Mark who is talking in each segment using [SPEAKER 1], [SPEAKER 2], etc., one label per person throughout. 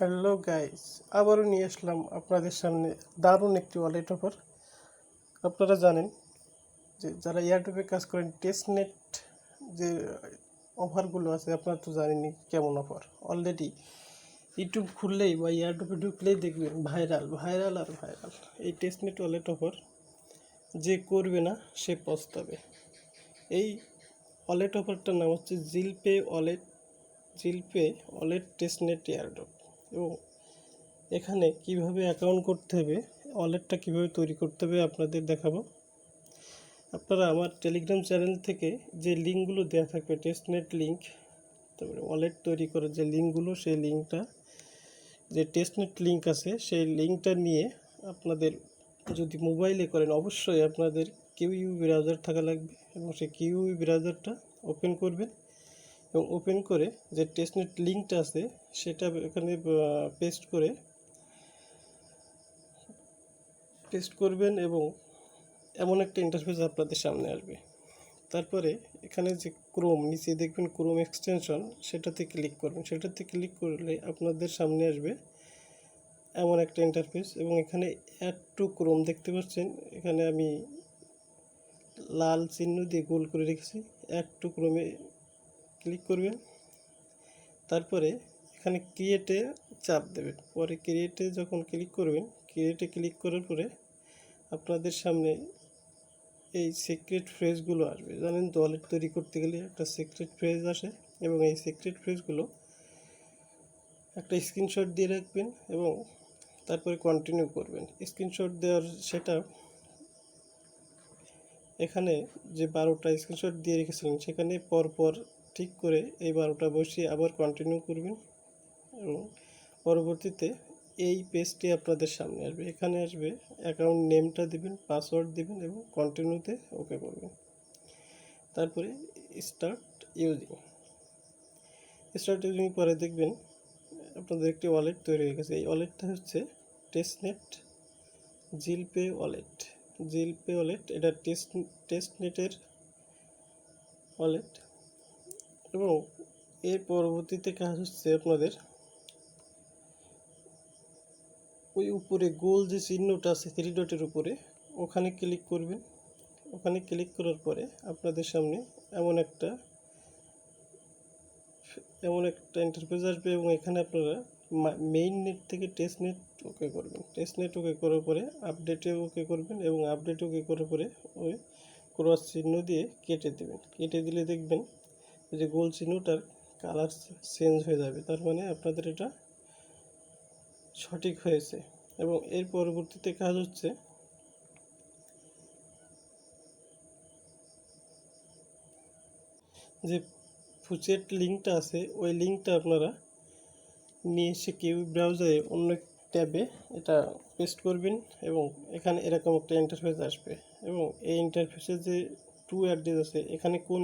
[SPEAKER 1] Hello guys, আবারও নিয়ে আসলাম আপনাদের সামনে দারুণ একটি ওয়ালেট অফার। আপনারা জানেন যে যারা এয়ারড্রপে কাজ করেন টেস্টনেট যে অফারগুলো আছে আপনারা তো জানেনই কেমন অফার। অলরেডি ইউটিউব খুললেই বা এয়ারড্রপে ঢুকলেই দেখবেন ভাইরাল ভাইরাল আর ভাইরাল এই টেস্টনেট ওয়ালেট অফার। যে করবে না সে পস্তাবে। এই ওয়ালেট অফারটার নাম হচ্ছে জিলপে ওয়ালেট টেস্টনেট এয়ারড্রপ। এবং এখানে কিভাবে অ্যাকাউন্ট করতে হবে, ওয়ালেটটা কিভাবে তৈরি করতে হবে আপনাদের দেখাবো। আপনারা আমার টেলিগ্রাম চ্যানেল থেকে যে লিঙ্কগুলো দেওয়া থাকবে, টেস্টনেট লিঙ্ক, তারপরে ওয়ালেট তৈরি করার যে লিঙ্কগুলো, সেই লিঙ্কটা যে টেস্টনেট লিঙ্ক আছে সেই লিঙ্কটা নিয়ে আপনাদের যদি মোবাইলে করেন অবশ্যই আপনাদের কিউইউ ব্রাউজার থাকা লাগবে এবং সেই কিউইউ ব্রাউজারটা ওপেন করবেন এবং ওপেন করে যে টেস্টনেট লিঙ্কটা আছে সেটা এখানে পেস্ট করবেন এবং এমন একটা ইন্টারফেস আপনাদের সামনে আসবে। তারপরে এখানে যে ক্রোম নিচে দেখবেন ক্রোম এক্সটেনশন, সেটাতে ক্লিক করবেন। সেটাতে ক্লিক করলে আপনাদের সামনে আসবে এমন একটা ইন্টারফেস এবং এখানে অ্যাড টু ক্রোম দেখতে পাচ্ছেন। এখানে আমি লাল চিহ্ন দিয়ে গোল করে রেখেছি। অ্যাড টু ক্রোমে ক্লিক করবেন। তারপরে এখানে ক্রিয়েটে চাপ দেবেন। পরে ক্রিয়েটে যখন ক্লিক করবেন, ক্রিয়েটে ক্লিক করার পরে আপনাদের সামনে এই সিক্রেট ফ্রেজগুলো আসবে। জানেন তো, ওয়ালেট তৈরি করতে গেলে একটা সিক্রেট ফ্রেজ আসে এবং এই সিক্রেট ফ্রেজগুলো একটা স্ক্রিনশট দিয়ে রাখবেন এবং তারপরে কন্টিনিউ করবেন। স্ক্রিনশট দেওয়ার সেটা এখানে যে 12টা স্ক্রিনশট দিয়ে রেখেছিলেন সেখানে পরপর ঠিক করে এই 12টা বসিয়ে আবার কন্টিনিউ করবেন এবং পরবর্তীতে এই পেজটি আপনাদের সামনে আসবে। এখানে আসবে অ্যাকাউন্ট নেমটা দিবেন, পাসওয়ার্ড দিবেন এবং কন্টিনিউতে ওকে করবেন। তারপরে স্টার্ট ইউজিং পরে দেখবেন আপনাদের একটি ওয়ালেট তৈরি হয়ে গেছে। এই ওয়ালেটটা হচ্ছে টেস্টনেট জিলপে ওয়ালেট। এটা টেস্টনেটের ওয়ালেট এবং এর পরবর্তীতে কাজ হচ্ছে আপনাদের ওই উপরে গোল যে চিহ্নটা আছে 3 ডটের উপরে, ওখানে ক্লিক করবেন। ওখানে ক্লিক করার পরে আপনাদের সামনে এমন একটা ইন্টারফেস আসবে এবং এখানে আপনারা মেইন নেট থেকে টেস্টনেট ওকে করবেন। টেস্টনেট ওকে করার পরে আপডেটে ওকে করবেন এবং আপডেট ওকে করার পরে ওই ক্রস চিহ্ন দিয়ে কেটে দেবেন। কেটে দিলে দেখবেন যে গোল চিহ্নটার কালার চেঞ্জ হয়ে যাবে, তার মানে আপনাদের এটা সঠিক হয়েছে। এবং এর পরবর্তীতে কাজ হচ্ছে যে ফুচেট লিঙ্কটা আছে ওই লিঙ্কটা আপনারা নিয়ে এসে কেউ ব্রাউজারে অন্য ট্যাবে এটা পেস্ট করবেন এবং এখানে এরকম একটা ইন্টারফেস আসবে এবং এই ইন্টারফেসে যে টু অ্যাড্রেস আছে, এখানে কোন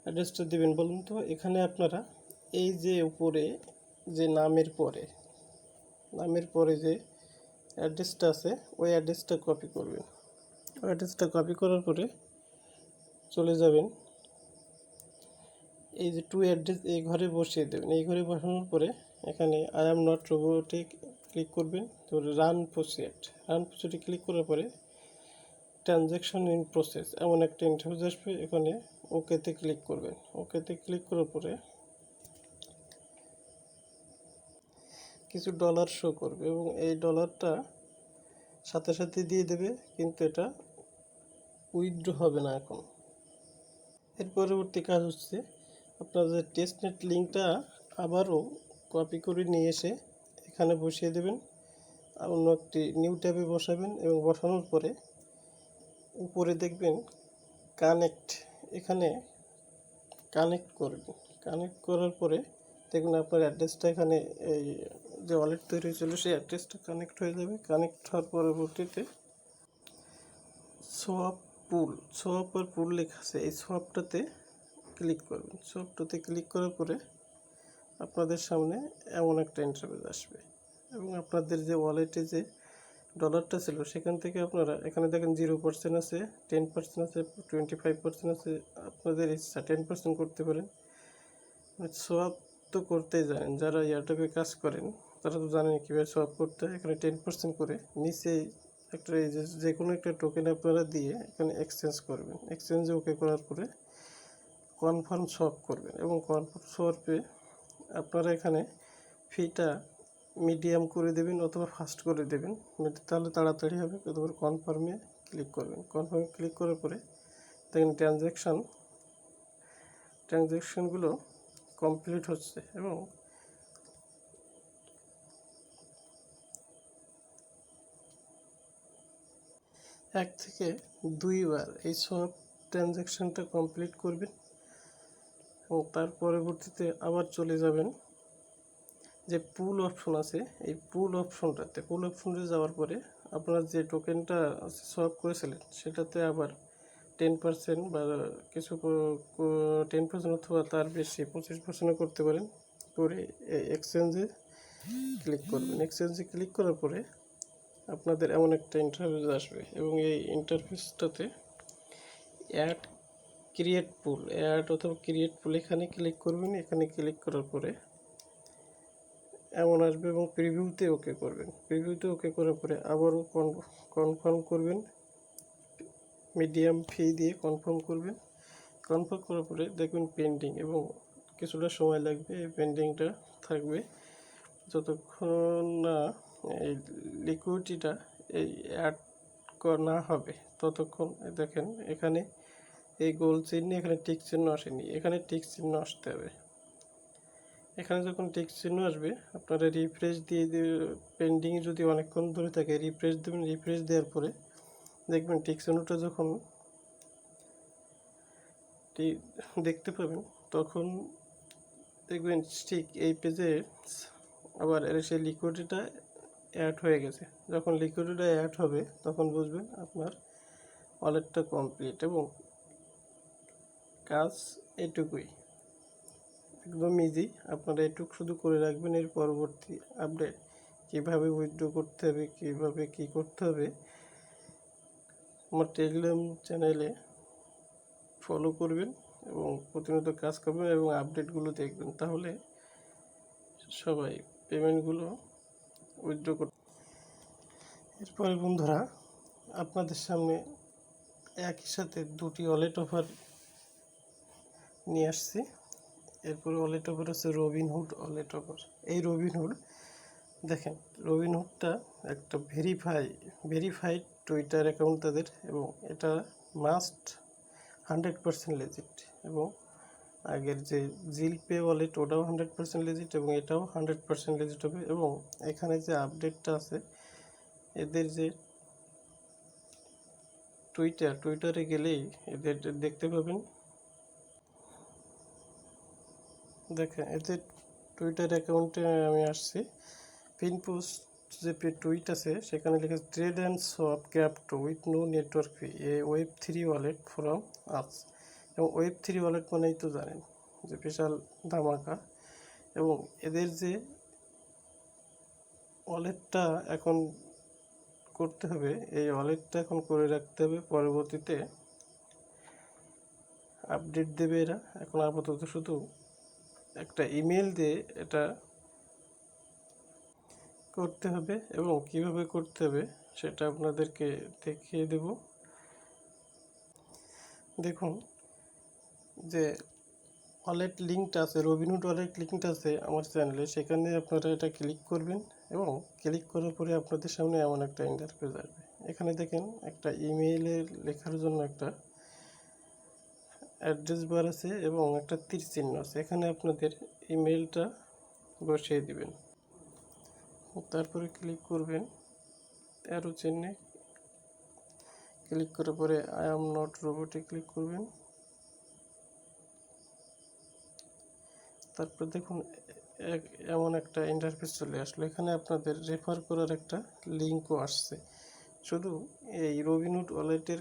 [SPEAKER 1] অ্যাড্রেসটা দেবেন বলুন তো? এখানে আপনারা এই যে উপরে যে নামের পরে যে অ্যাড্রেসটা আছে ওই অ্যাড্রেসটা কপি করবেন। ওই অ্যাড্রেসটা কপি করার পরে চলে যাবেন এই যে টু অ্যাড্রেস এই ঘরে বসিয়ে দেবেন। এই ঘরে বসানোর পরে এখানে আই অ্যাম নট রোবটে ক্লিক করবেন। তারপরে রান প্রসেসে ক্লিক করার পরে ট্রানজ্যাকশন ইন প্রসেস এমন একটা ইন্টারফেস আসবে। এখানে ওকেতে ক্লিক করবেন। ওকেতে ক্লিক করার পরে কিছু ডলার শো করবে এবং এই ডলারটা সাথে সাথে দিয়ে দেবে, কিন্তু এটা উইথড্র হবে না এখন। এর পরবর্তী কাজ হচ্ছে আপনাদের টেস্টনেট লিঙ্কটা আবারও কপি করে নিয়ে এসে এখানে বসিয়ে দেবেন। অন্য একটি নিউ ট্যাবে বসাবেন এবং বসানোর পরে উপরে দেখবেন কানেক্ট, এখানে কানেক্ট করবেন। কানেক্ট করার পরে দেখবেন আপনার অ্যাড্রেসটা এখানে এই যে ওয়ালেট তৈরি হয়েছিল সেই অ্যাড্রেসটা কানেক্ট হয়ে যাবে। কানেক্ট হওয়ার পরবর্তীতে সোয়াপ আর পুল লেখা আছে, এই সোয়াপটাতে ক্লিক করবেন। সোয়াপটাতে ক্লিক করার পরে আপনাদের সামনে এমন একটা ইন্টারফেস আসবে এবং আপনাদের যে ওয়ালেটে যে ডলারটা ছিল সেখান থেকে আপনারা এখানে দেখেন 0% আছে, 10% আছে, 25% আছে। আপনাদের ইচ্ছা 10% করতে পারেন। সোয়াপ তো করতেই জানেন, যারা এয়ারড্রপে কাজ করেন তারা তো জানেন কীভাবে সোয়াপ করতে হয়। এখানে 10% করে নিচেই একটা এই যে কোনো একটা টোকেন আপনারা দিয়ে এখানে এক্সচেঞ্জ করবেন। এক্সচেঞ্জে ওকে করার পরে কনফার্ম সোয়াপ করবেন, এবং কনফার্ম সোয়াপে আপনারা এখানে ফিটা মিডিয়াম করে দেবেন অথবা ফাস্ট করে দেবেন, তাহলে তাড়াতাড়ি হবে। অথবা কনফার্মে ক্লিক করবেন। কনফার্মে ক্লিক করার পরে দেখেন ট্রানজ্যাকশনগুলো কমপ্লিট হচ্ছে, এবং এক থেকে দুইবার এই সব ট্রানজ্যাকশনটা কমপ্লিট করবেন, এবং তার পরবর্তীতে আবার চলে যাবেন যে পুল অপশন আছে, এই পুল অপশনটা যাওয়ার পরে আপনারা যে টোকেনটা সোয়াপ করেছিলেন সেটাতে আবার 10% বা কিছু 10% অথবা তার বেশি 25% করতে পারেন। করে এক্সচেঞ্জে ক্লিক করবেন। এক্সচেঞ্জে ক্লিক করার পরে আপনাদের এমন একটা ইন্টারফেস আসবে, এবং এই ইন্টারফেসটাতে অ্যাড অথবা ক্রিয়েট পুল এখানে ক্লিক করবেন। এখানে ক্লিক করার পরে এমন আসবে, এবং প্রিভিউতে ওকে করবেন। প্রিভিউতে ওকে করার পরে আবারও কনফার্ম করবেন, মিডিয়াম ফি দিয়ে কনফার্ম করবেন। কনফার্ম করার পরে দেখবেন পেন্ডিং, এবং কিছুটা সময় লাগবে। এই পেন্ডিংটা থাকবে যতক্ষণ না এই লিকুইডিটিটা এই অ্যাড না হবে ততক্ষণ। দেখেন এখানে এই গোল চিহ্ন, এখানে টিক চিহ্ন আসেনি, এখানে টিক চিহ্ন আসতে হবে। এখানে যখন টিক চিহ্ন আসবে আপনারা রিফ্রেশ দিয়ে পেন্ডিংয়ে যদি অনেকক্ষণ ধরে থাকে রিফ্রেশ দেবেন। রিফ্রেশ দেওয়ার পরে দেখবেন টিক চিহ্নটা যখন দেখতে পাবেন তখন দেখবেন ঠিক এই পেজে আবার সেই লিকুইডিটিটা অ্যাড হয়ে গেছে। যখন লিকুইডিটিটা অ্যাড হবে তখন বুঝবেন আপনার ওয়ালেটটা কমপ্লিট, এবং কাজ এটুকুই, একদম ইজি। আপনারা এটুকু শুধু করে রাখবেন। এর পরবর্তী আপডেট কীভাবে উইথড্র করতে হবে, কীভাবে কী করতে হবে, আমার টেলিগ্রাম চ্যানেলে ফলো করবেন এবং প্রতিনিয়ত কাজ করবেন এবং আপডেটগুলো দেখবেন, তাহলে সবাই পেমেন্টগুলো উইথড্র করতে। এরপরে বন্ধুরা আপনাদের সামনে একই সাথে দুটি ওয়ালেট অফার নিয়ে আসছি। এরপরে ওয়ালেট অফার আছে রবিনহুড ওয়ালেট অফার। এই রবিনহুড দেখেন, রবিনহুডটা একটা ভেরিফাইড টুইটার অ্যাকাউন্ট তাদের, এবং এটা মাস্ট 100% লেজিট, এবং আগের যে জিলপে ওয়ালেট ওটাও 100% লেজিট, এবং এটাও 100% লেজিট হবে। এবং এখানে যে আপডেটটা আছে এদের যে টুইটারে গেলেই এদের দেখতে পাবেন। দেখেন এদের টুইটার অ্যাকাউন্টে আমি আসছি, পিন পোস্ট যে টুইট আছে সেখানে লিখেছে trade and swap crypto with no network fee, a Web3 wallet from us. এবং Web3 ওয়ালেট মানেই তো জানেন যে বিশাল ধামাকা। এবং এদের যে ওয়ালেটটা এখন করতে হবে, এই ওয়ালেটটা এখন করে রাখতে হবে, পরবর্তীতে আপডেট দেবে এরা। এখন আপাতত শুধু একটা ইমেল দিয়ে এটা করতে হবে, এবং কিভাবে করতে হবে সেটা আপনাদেরকে দেখিয়ে দেব। দেখুন যে ওয়ালেট লিঙ্কটা আছে, রবিনহুড ওয়ালেট লিঙ্কটা আছে আমার চ্যানেলে, সেখানে আপনারা এটা ক্লিক করবেন, এবং ক্লিক করার পরে আপনাদের সামনে এমন একটা ইন্টারফেস আসবে। এখানে দেখেন একটা ইমেইলের লেখার জন্য একটা অ্যাড্রেস বার আছে এবং একটা তীর চিহ্ন আছে। এখানে আপনাদের ইমেইলটা বসিয়ে দিবেন, তারপরে ক্লিক করবেন অ্যারো চিহ্নে। ক্লিক করার পরে আই অ্যাম নট রোবটে ক্লিক করবেন। তারপর দেখুন এমন একটা ইন্টারফেস চলে আসলো। এখানে আপনাদের রেফার করার একটা লিঙ্কও আসছে। শুধু এই রবিনহুড ওয়ালেটের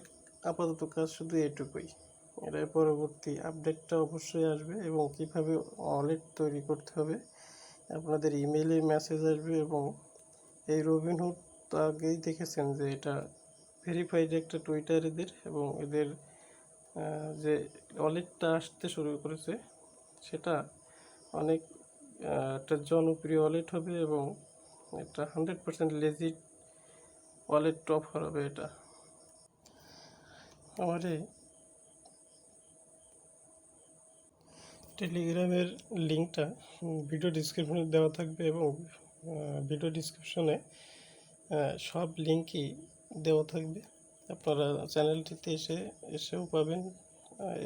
[SPEAKER 1] আপাতত কাজ শুধু এটুকুই। এর পরবর্তী আপডেটটা অবশ্যই আসবে, এবং কিভাবে ওয়ালেট তৈরি করতে হবে আপনাদের ইমেইলে মেসেজ আসবে। এবং এই রবিনহুড তো আগেই দেখেছেন যে এটা ভেরিফাইড একটা টুইটার এদের, এবং এদের যে ওয়ালেটটা আসতে শুরু করেছে সেটা অনেক একটা জনপ্রিয় ওয়ালেট হবে এবং এটা 100% লেজিট ওয়ালেট টপ হবে। এটা আমার এই টেলিগ্রামের লিঙ্কটা ভিডিও ডিসক্রিপশনে দেওয়া থাকবে এবং ভিডিও ডিসক্রিপশনে সব লিঙ্কই দেওয়া থাকবে। আপনারা চ্যানেলটিতে এসেও পাবেন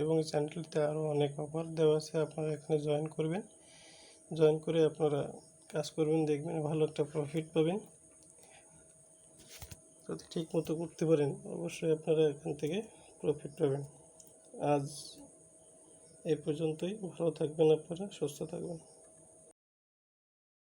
[SPEAKER 1] এবং চ্যানেলটিতে আরও অনেক অফার দেওয়া আছে। আপনারা এখানে জয়েন করবেন, জয়েন করে আপনারা কাজ করবেন, দেখবেন ভালো একটা প্রফিট পাবেন। যদি ঠিক মতো করতে পারেন অবশ্যই আপনারা এখান থেকে প্রফিট পাবেন। আজ এই পর্যন্তই। ভালো থাকবেন, আপনারা সুস্থ থাকবেন।